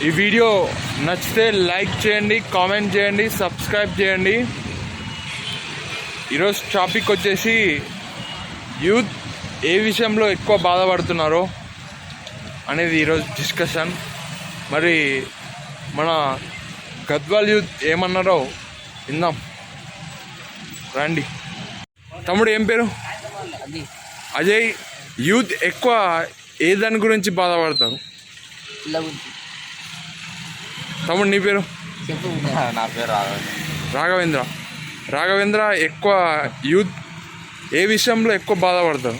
ఈ వీడియో నచ్చితే లైక్ చేయండి, కామెంట్ చేయండి, సబ్స్క్రైబ్ చేయండి. ఈరోజు టాపిక్ వచ్చేసి యూత్ ఏ విషయంలో ఎక్కువ బాధపడుతున్నారో అనేది ఈరోజు డిస్కషన్. మరి మన గద్వాల్ యూత్ ఏమన్నారో విందాం రండి. తమ్ముడు ఏం పేరు? అజయ్. యూత్ ఎక్కువ ఏ దాని గురించి బాధపడతారు? తమ్ముడు నీ పేరు? నా పేరు రాఘవేంద్ర. రాఘవేంద్ర, ఎక్కువ యూత్ ఏ విషయంలో ఎక్కువ బాధపడతారు?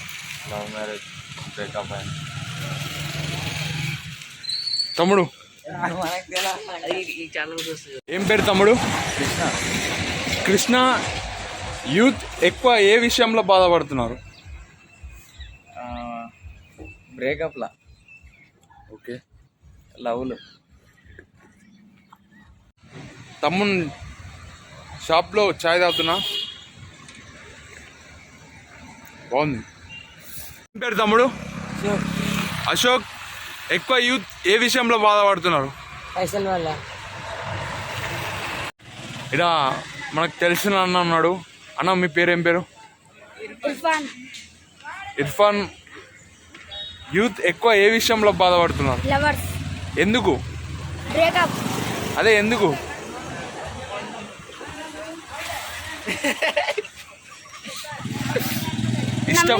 లవ్ మ్యారేజ్, బ్రేకప్ అయింది. తమ్ముడు ఏం పేరు తమ్ముడు? కృష్ణ. యూత్ ఎక్కువ ఏ విషయంలో బాధపడుతున్నారు? బ్రేకప్లా. ఓకే. లవ్లు. తమ్ముడు షాప్లో చాయ్ తాగుతున్నా. బాగుంది. ఏం పేరు తమ్ముడు? అశోక్. ఎక్కువ యూత్ ఏ విషయంలో బాధపడుతున్నారు? పైసల వల్ల. ఇక్కడ మనకు తెలిసిన అన్న ఉన్నాడు. అన్న మీ పేరు ఏం పేరు? ఇర్ఫాన్. యూత్ ఎక్కువ ఏ విషయంలో బాధపడుతున్నారు? లవర్స్. ఎందుకు? బ్రేకప్. అదే ఎందుకు? ఇష్టం.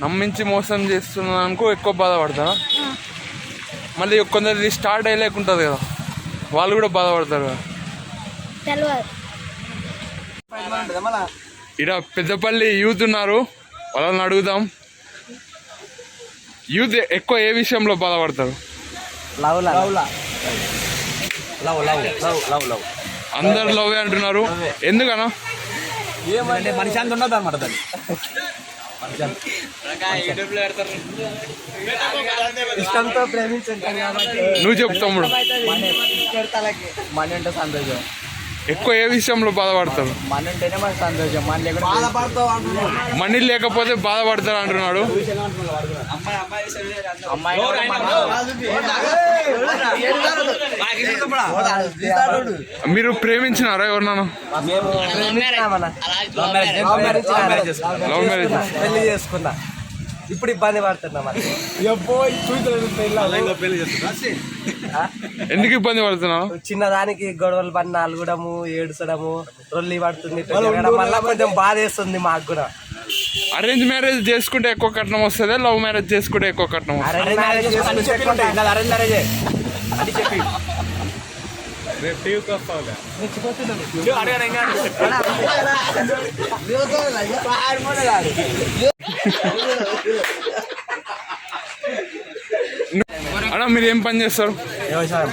నమ్మించి మోసం చేస్తున్నానుకో ఎక్కువ బాధపడతారా? మళ్ళీ కొందరిది స్టార్ట్ అయ్యలేకుంటుంది కదా, వాళ్ళు కూడా బాధపడతారు కదా. ఇక్కడ పెద్దపల్లి యూత్ ఉన్నారు, వాళ్ళని అడుగుదాం. యూత్ ఎక్కువ ఏ విషయంలో బాధపడతారు? అందరు లవ్ అంటున్నారు, ఎందుకన్నా? ఏమంటే మనిషి అంత ఉండదు అనమాట. దాన్ని ఇష్టంతో ప్రేమించండి. నువ్వు చెప్పు తమ్ముడు. మనీ అంటే సంతోషం. ఎక్కువ ఏ విషయంలో బాధపడతారు? మనీ అంటేనే మనకి సంతోషం. మనీ లేకపోతే బాధపడతారు అంటున్నాడు. మీరు ప్రేమించినారా ఎవరినాను? Love marriage. పెళ్లి చేసుకున్నా. ఇప్పుడు ఇబ్బంది పడుతున్నా. ఎందుకు ఇబ్బంది పడుతున్నావు? చిన్నదానికి గొడవలు పడిన అలగడము, ఏడ్చడము, రొల్లి పడుతుంది. మళ్ళీ కొంచెం బాధ వేస్తుంది మాకు కూడా. అరేంజ్ మ్యారేజ్ చేసుకుంటే ఎక్కువ కట్నం వస్తుందా, లవ్ మ్యారేజ్ చేసుకుంటే ఎక్కువ కట్నం వస్తుంది? అరేంజ్ మ్యారేజ్ అని చెప్పి అన్నా మీరు ఏం పని చేస్తారు? వ్యవసాయం.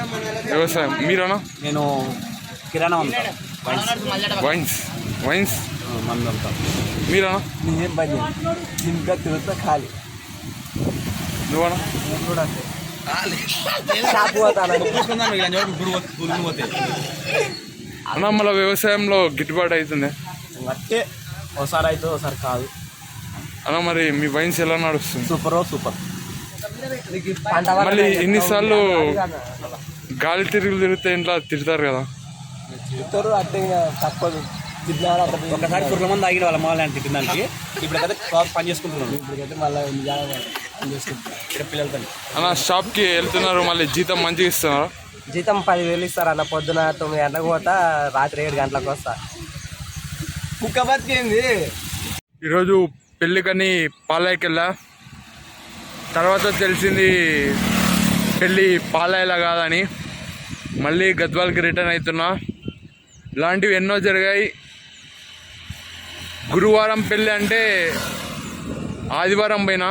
వ్యవసాయం. మీరన్నా? నేను కిరాణా ఉంటాను. వైన్స్. వైన్స్ మంది ఉంటాను. మీరన్నా? నేనేం పని ఇంకా తిరుగుతా ఖాళీ. నువ్వన్నా? నేను కూడా అంతే. అన్నా మళ్ళీ వ్యవసాయంలో గిట్టుబాటు అవుతుంది అంటే ఒకసారి అయితే ఒకసారి కాదు అన్న. మరి మీ వైన్స్ ఎలా నడుస్తుంది? సూపర్. మళ్ళీ ఎన్నిసార్లు గాలి తిరిగితే ఇంట్లో తిడతారు కదా? తిరుగుతారు అంటే తప్పదు. ఒకసారి కుర్ర మంది ఆగిన వాళ్ళ మాలని తిట్టడానికి. ఇప్పుడైతే పని చేసుకుంటున్నాను. ఇప్పటికైతే మళ్ళీ ఇక్కడ పిల్లలతో అన్న షాప్కి వెళ్తున్నారు, మళ్ళీ జీతం మంచిగా ఇస్తున్నారు? జీతం 10,000 ఇస్తారు అన్న. పొద్దున 9 గంటలకు పోతా, రాత్రి 7 గంటలకు వస్తా. కుక్క బతికేంది. ఈరోజు పెళ్ళికని పాలాయికి వెళ్ళా. తర్వాత తెలిసింది పెళ్ళి పాలాయిలా కాదని. మళ్ళీ గద్వాల్కి రిటర్న్ అవుతున్నా. ఇలాంటివి ఎన్నో జరిగాయి. గురువారం పెళ్ళి అంటే ఆదివారం పోయినా.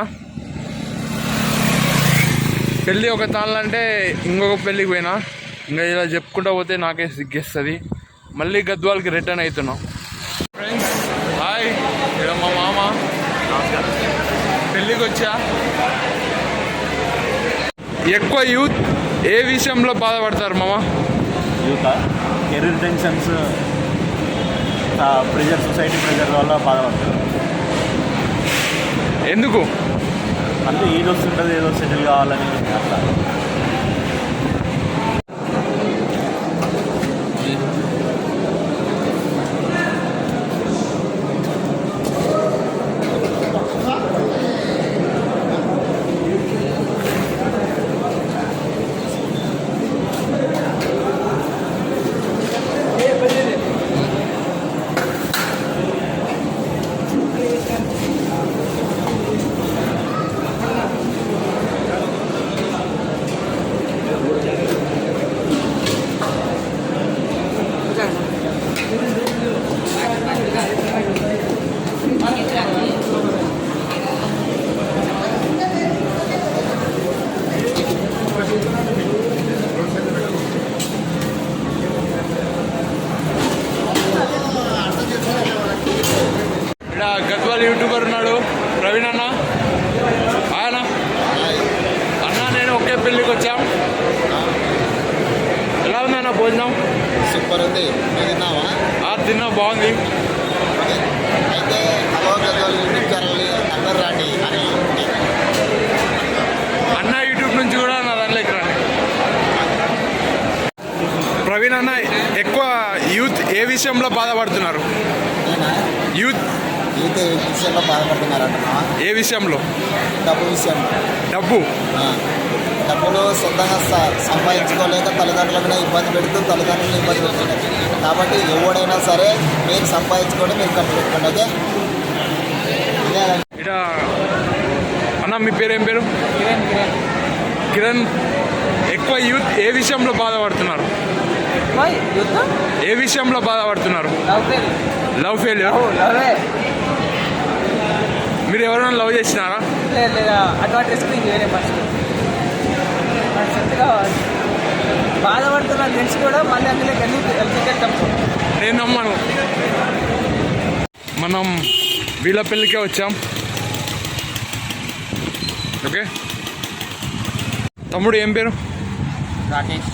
పెళ్ళి ఒక తాళ్ళంటే ఇంకొక పెళ్ళికి పోయినా. ఇంకా ఇలా చెప్పుకుంటూ పోతే నాకే సిగ్గేస్తుంది. మళ్ళీ గద్వాల్కి రిటర్న్ అవుతున్నాం. ఫ్రెండ్స్ హాయ్, ఇక్కడ మా మామ. పెళ్ళికి వచ్చా. ఎక్కువ యూత్ ఏ విషయంలో బాధపడతారు మామ? Youth career tensions, pressure, society pressure వల్ల బాధపడతారు. ఎందుకు? అంటే ఏదో వస్తుంటుంది, ఏదో సెటిల్ కావాలని అట్లా. వచ్చాం. ఎలా ఉందన్న భోజనం? సూపర్ ఉంది. మీరు తిన్నావా? తిన్నా, బాగుంది. అయితే హలో గజోల్ యూట్యూబ్ ఛానల్ని అందరు రాండి అని అన్న యూట్యూబ్ నుంచి కూడా నా దాంట్లోకి రండి. ప్రవీణ్ అన్న, ఎక్కువ యూత్ ఏ విషయంలో బాధపడుతున్నారు? యూత్ యూత్ విషయంలో బాధపడుతున్నారంటున్నా. ఏ విషయంలో? డబ్బు విషయంలో. డబ్బు డబ్బులు సొంతంగా సంపాదించుకోలేక తల్లిదండ్రుల మీద ఇబ్బంది పెడుతూ తల్లిదండ్రులను ఇబ్బంది పెడుతున్నారు. కాబట్టి ఎవడైనా సరే మీరు సంపాదించుకోండి, మీరు ఖర్చు పెట్టుకోండి. ఓకే. ఇట అన్న, మీ పేరు ఏం పేరు? కిరణ్. ఎక్కువ యూత్ ఏ విషయంలో బాధపడుతున్నారు? ఏ విషయంలో బాధపడుతున్నారు? Love failure. మీరు ఎవరైనా లవ్ చేసినారా? లేదా అటువంటి రిస్క్ వేరే పరిస్థితి బాధపడుతున్నారు తెలిసి కూడా మళ్ళీ అందులోకి వెళ్తాం. నేను నమ్మను. మనం వీళ్ళ పెళ్ళికే వచ్చాం. ఓకే. తమ్ముడు ఏం పేరు? రాకేష్.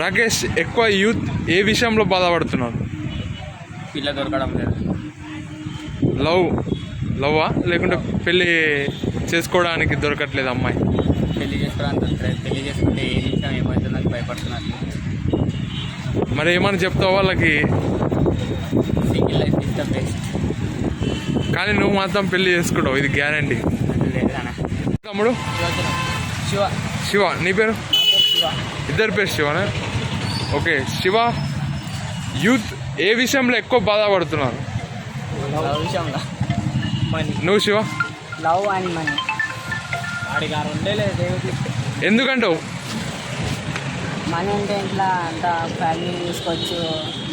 రాకేష్, ఎక్కువ యూత్ ఏ విషయంలో బాధపడుతున్నారు? పిల్ల దొరకడం లేదు. లవ్వా లేకుంటే పెళ్ళి చేసుకోవడానికి దొరకట్లేదు అమ్మాయి? పెళ్లి చేసుకోవడానికి దొరకలేదు. పెళ్లి చేసుకుంటే ఏ నిమిషం ఏమవుతుందని భయపడుతున్నారు. మరి ఏమని చెప్తావు వాళ్ళకి? Single life is the best. కానీ నువ్వు మాత్రం పెళ్లి చేసుకుంటావు, ఇది గ్యారంటీ. లేదన్నా. తమ్ముడు? శివ. శివ. నీ పేరు? శివ. ఇద్దరు పేరు శివనా? ఓకే. శివ, యూత్ ఏ విషయంలో ఎక్కువ బాధపడుతున్నారు? లవ్ విషయంలో. నువ్వు శివ? Love and money. వాడికి రెండే లేదు. ఎందుకంటావు? మనీ అంటే ఇంట్లో అంత ఫ్యామిలీ తీసుకోవచ్చు,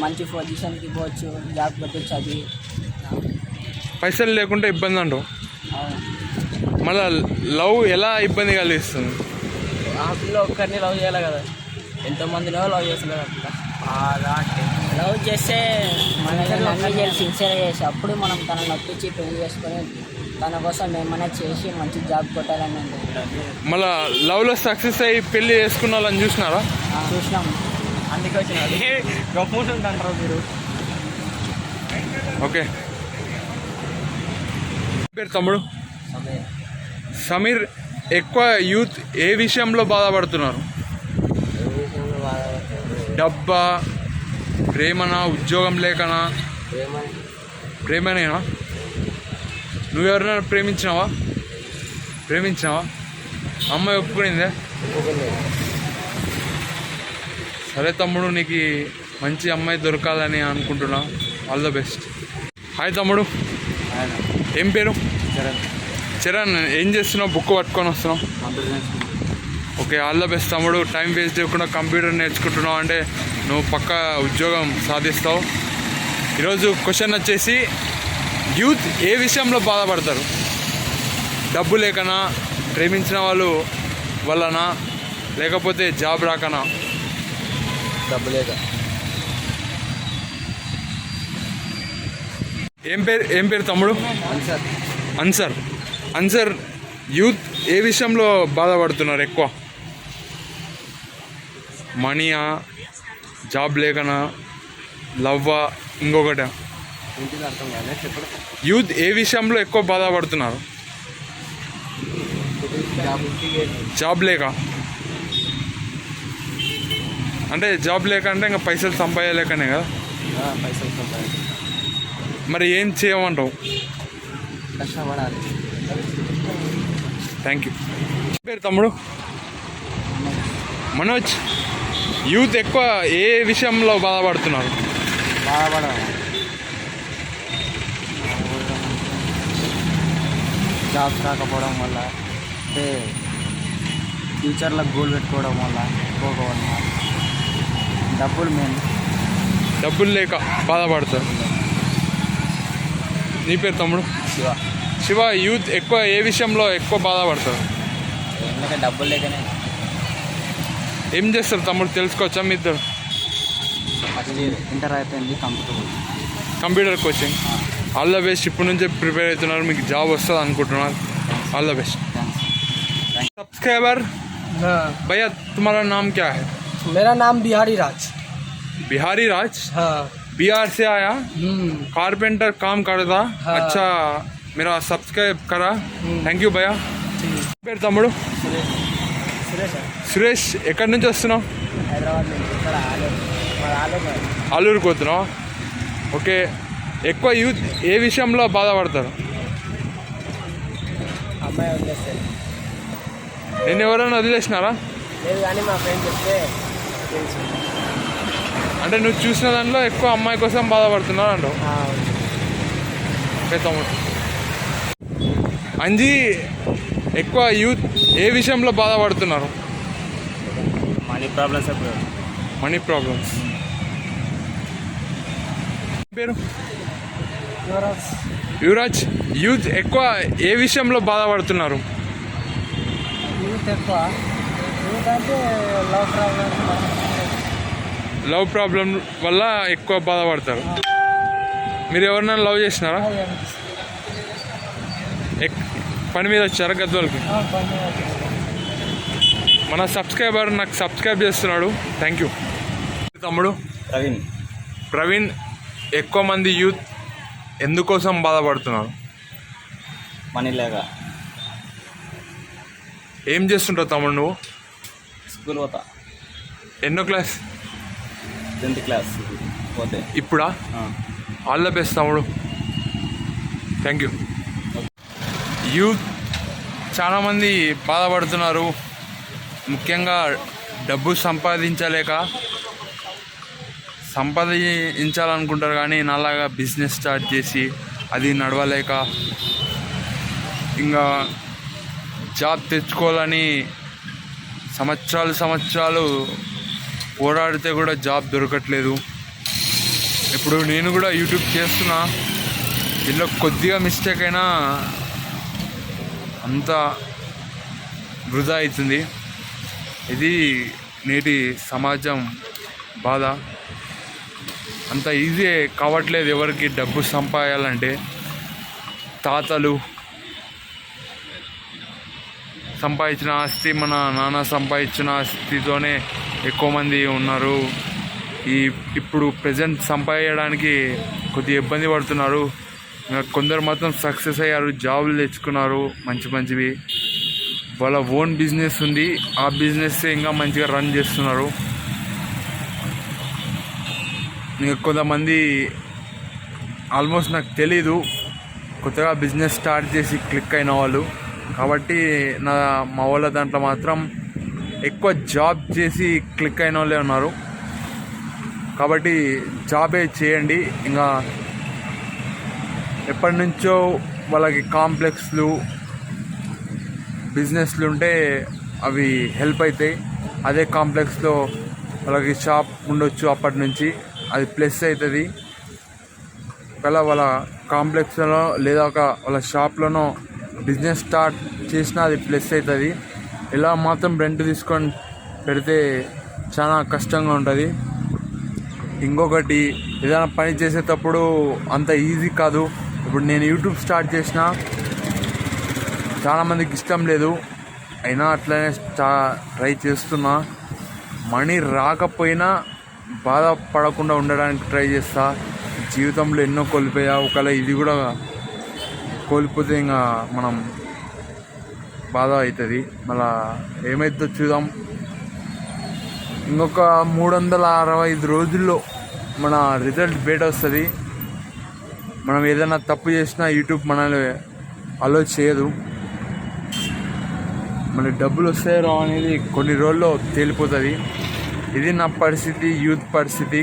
మంచి పొజిషన్కి పోవచ్చు, జాబ్ కొట్టి చదివి. పైసలు లేకుంటే ఇబ్బంది అంటావు. మళ్ళా లవ్ ఎలా ఇబ్బంది కలిగిస్తుంది? ఆ పిల్ల ఒక్కరిని లవ్ చేయాలి కదా, ఎంతోమందినో లవ్ చేస్తున్నారు. లవ్ చేస్తే మనకి అన్నీ చేసి సిన్సియర్ చేసి అప్పుడు మనం తనని నొప్పించి పెళ్లి చేసుకొని తన కోసం ఏమైనా చేసి మంచి జాబ్ కొట్టాలని ఉంటుంది. మళ్ళా లవ్లో సక్సెస్ అయ్యి పెళ్లి చేసుకున్న వాళ్ళని చూసినారా? చూసినాం. అందుకే వచ్చిన గమ్ముంటుంది అంటారు మీరు. ఓకే. పేరు తమ్ముడు? సమీర్, ఎక్కువ యూత్ ఏ విషయంలో బాధపడుతున్నారు? డబ్బా, ప్రేమనా, ఉద్యోగం లేకనా? ప్రేమనేనా? నువ్వెవరైనా ప్రేమించినావా? అమ్మాయి ఒప్పుకునిందే? సరే తమ్ముడు, నీకు మంచి అమ్మాయి దొరకాలని అనుకుంటున్నా. All the best. హాయ్ తమ్ముడు, ఏం పేరు? చరణ్. ఏం చేస్తున్నావు? బుక్ పట్టుకొని వస్తున్నావు? ఓకే. ఆల్ ద బెస్ట్ తమ్ముడు. టైం వేస్ట్ చేయకుండా కంప్యూటర్ నేర్చుకుంటున్నావు అంటే నువ్వు పక్కా ఉద్యోగం సాధిస్తావు. ఈరోజు క్వశ్చన్ వచ్చేసి, యూత్ ఏ విషయంలో బాధపడతారు? డబ్బు లేకనా, ప్రేమించిన వాళ్ళు వల్లనా, లేకపోతే జాబ్ రాకనా? డబ్బు లేక. ఏం పేరు తమ్ముడు? అన్సర్, యూత్ ఏ విషయంలో బాధపడుతున్నారు ఎక్కువ? మనీయా, జాబ్ లేకనా, లవ్వా, ఇంకొకట? యూత్ ఏ విషయంలో ఎక్కువ బాధపడుతున్నారు? జాబ్ లేక. అంటే జాబ్ లేక అంటే ఇంకా పైసలు సంపాదలేకనే కదా? పైసలు సంపాదించాలి. మరి ఏం చేయమంటావు? కష్టపడాలి. Thank you. పేరు తమ్ముడు? మనోజ్, యూత్ ఎక్కువ ఏ విషయంలో బాధపడుతున్నారు? జాబ్స్ రాకపోవడం వల్ల, అంటే ఫ్యూచర్లో గోల్ పెట్టుకోవడం వల్ల, పోకపోవడం వల్ల. డబ్బులు మెయిన్. డబ్బులు లేక బాధపడతారు. నీ పేరు తమ్ముడు? శివ, యూత్ ఎక్కువ ఏ విషయంలో ఎక్కువ బాధపడతారు? ఎందుకంటే డబ్బులు లేకనే. ఏం చేస్తారు తమ్ముడు, తెలుసుకోవచ్చా మీ ఇద్దరు? ఇంటర్ అయిపోయింది, computer coaching. All the best. ఇప్పటి నుంచే ప్రిపేర్ అవుతున్నారు, మీకు జాబ్ వస్తుంది అనుకుంటున్నారు. All the best. సబ్స్క్రైబర్ हाँ भैया तुम्हारा नाम क्या है? मेरा नाम बिहारी राज। बिहारी राज, हाँ बिहार से आया, कारपेंटर काम करता. हाँ. अच्छा, मेरा सब्सक्राइब करा. థ్యాంక్ యూ భయ్యా. పేరు తమ్ముడు? సురేష్. ఎక్కడి నుంచి వస్తున్నావు? హైదరాబాద్ నుంచి ఇక్కడ ఆలూరు. ఆలూరుకు పోతున్నావు. ఓకే. ఎక్కువ యూత్ ఏ విషయంలో బాధపడతారు? అమ్మాయి వదిలేస్తే నేను ఎవరైనా వదిలేసినారా? లేదు, కానీ మా ఫ్రెండ్ చెప్తే అంటే నువ్వు చూసిన దాంట్లో ఎక్కువ అమ్మాయి కోసం బాధపడుతున్నారు అంటావు. ఓకే తమ్ముడు. అంజీ, ఎక్కువ యూత్ ఏ విషయంలో బాధపడుతున్నారు? మనీ ప్రాబ్లమ్స్ అప్పుడు. Money problems. పేరు? యువరాజ్. యూత్ ఎక్కువ ఏ విషయంలో బాధపడుతున్నారు? యూత్ ఎక్కువ యూత్ అంటే లవ్ ప్రాబ్లం వల్ల ఎక్కువ బాధపడతారు. మీరు ఎవరినైనా లవ్ చేసినారా? పని మీద వచ్చారా గద్వాలకి? మన సబ్స్క్రైబర్ నాకు సబ్స్క్రైబ్ చేస్తున్నాడు. థ్యాంక్ యూ తమ్ముడు. ప్రవీణ్, ఎక్కువ మంది యూత్ ఎందుకోసం బాధపడుతున్నారు? మనీ లేక. ఏం చేస్తుంటావు తమ్ముడు నువ్వు? స్కూల్ పోతా. ఎన్నో క్లాస్? 10th క్లాస్ పోతే. ఇప్పుడా? ఆల్ ద బెస్ట్ తమ్ముడు. Thank you. యూత్ చాలామంది బాధపడుతున్నారు, ముఖ్యంగా డబ్బు సంపాదించాలనుకుంటారు, కానీ నాలాగా బిజినెస్ స్టార్ట్ చేసి అది నడవలేక, ఇంకా జాబ్ తెచ్చుకోవాలని సంవత్సరాలు పోరాడితే కూడా జాబ్ దొరకట్లేదు. ఇప్పుడు నేను కూడా యూట్యూబ్ చేస్తున్నా, దీనిలో కొద్దిగా మిస్టేక్ అయినా అంతా వృధా అవుతుంది. ఇది నేటి సమాజం బాధ. అంత ఈజీ కావట్లేదు ఎవరికి డబ్బు సంపాదించాలంటే. తాతలు సంపాదించిన ఆస్తి, మన నాన్న సంపాదించిన ఆస్తితోనే ఎక్కువ మంది ఉన్నారు. ఇప్పుడు ప్రజెంట్ సంపాదించడానికి కొద్దిగా ఇబ్బంది పడుతున్నారు. కొందరు మాత్రం సక్సెస్ అయ్యారు, జాబులు తెచ్చుకున్నారు మంచివి. వాళ్ళ ఓన్ బిజినెస్ ఉంది, ఆ బిజినెస్ ఇంకా మంచిగా రన్ చేస్తున్నారు. ఇంకా కొంతమంది ఆల్మోస్ట్ నాకు తెలీదు, కొత్తగా బిజినెస్ స్టార్ట్ చేసి క్లిక్ అయిన వాళ్ళు. కాబట్టి మా వాళ్ళ దాంట్లో మాత్రం ఎక్కువ జాబ్ చేసి క్లిక్ అయిన వాళ్ళే ఉన్నారు. కాబట్టి జాబే చేయండి. ఇంకా ఎప్పటి నుంచో వాళ్ళకి కాంప్లెక్స్లు, బిజినెస్లు ఉంటే అవి హెల్ప్ అవుతాయి. అదే కాంప్లెక్స్లో వాళ్ళకి షాప్ ఉండొచ్చు, అప్పటి నుంచి అది ప్లస్ అవుతుంది. ఒకవేళ వాళ్ళ కాంప్లెక్స్లో లేదా వాళ్ళ షాప్లోనో బిజినెస్ స్టార్ట్ చేసినా అది ప్లస్ అవుతుంది. ఇలా మాత్రం రెంట్ తీసుకొని పెడితే చాలా కష్టంగా ఉంటుంది. ఇంకొకటి, ఏదైనా పని చేసేటప్పుడు అంత ఈజీ కాదు. ఇప్పుడు నేను యూట్యూబ్ స్టార్ట్ చేసిన, చాలామందికి ఇష్టం లేదు, అయినా అట్లనే ట్రై చేస్తున్నా. మనీ రాకపోయినా బాధపడకుండా ఉండడానికి ట్రై చేస్తా. జీవితంలో ఎన్నో కోల్పోయా, ఒకవేళ ఇది కూడా కోల్పోతే ఇంకా మనం బాధ అవుతుంది. మళ్ళా ఏమైతుందో చూద్దాం. ఇంకొక 365 రోజుల్లో మన రిజల్ట్ బయట వస్తుంది. మనం ఏదైనా తప్పు చేసినా యూట్యూబ్ మనల్ని అలో చేయదు. మన డబ్బులు వస్తాయో రావు అనేది కొన్ని రోజుల్లో తేలిపోతుంది. ఇది నా పరిస్థితి, యూత్ పరిస్థితి.